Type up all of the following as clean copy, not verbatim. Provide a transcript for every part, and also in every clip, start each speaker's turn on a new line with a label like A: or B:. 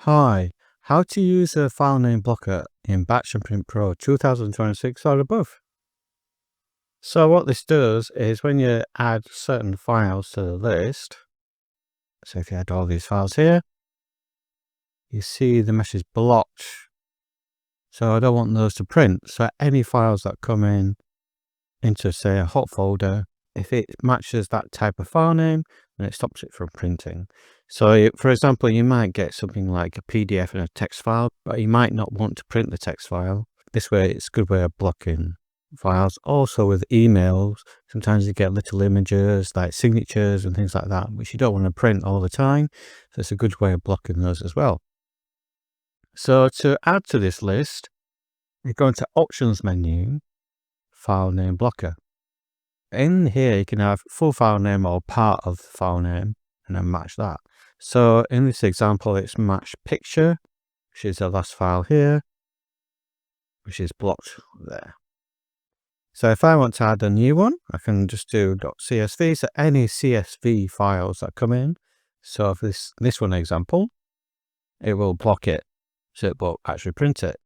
A: Hi, how to use a file name blocker in Batch and Print Pro 2026 or above. So what this does is when you add certain files to the list, so if you add all these files here, you see the message blocked. So I don't want those to print. So any files that come into say a hot folder, if it matches that type of file name, then it stops it from printing. So for example, you might get something like a PDF and a text file, but you might not want to print the text file. This way, it's a good way of blocking files. Also with emails, sometimes you get little images like signatures and things like that, which you don't want to print all the time. So it's a good way of blocking those as well. So to add to this list, you go into Options menu, File Name Blocker. In here, you can have full file name or part of the file name and then match that. So in this example, it's match picture, which is the last file here, which is blocked there. So if I want to add a new one, I can just do .csv. So any CSV files that come in. So for this one example, it will block it. So it won't actually print it.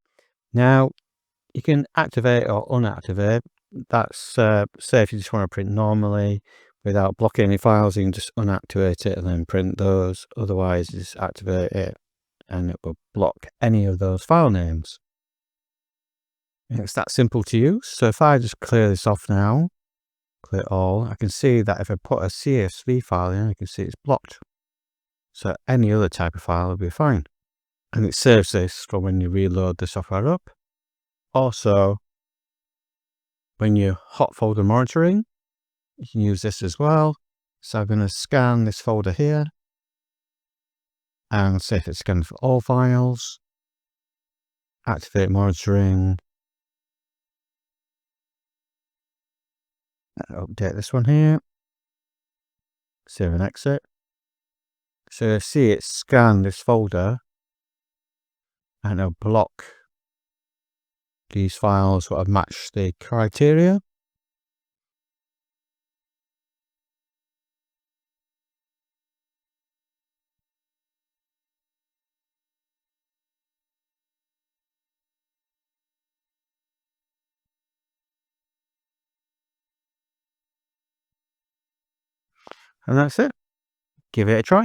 A: Now you can activate or unactivate. That's say if you just want to print normally without blocking any files, you can just unactivate it and then print those. Otherwise, just activate it and it will block any of those file names. And it's that simple to use. So if I just clear this off now, clear all, I can see that if I put a CSV file in, I can see it's blocked. So any other type of file will be fine. And it saves this for when you reload the software up. Also, when you're hot folder monitoring, you can use this as well. So I'm going to scan this folder here and see if it's scanned for all files. Activate monitoring. Update this one here. Save and exit. So you see it scan this folder and it'll block these files that have matched the criteria. And that's it. Give it a try.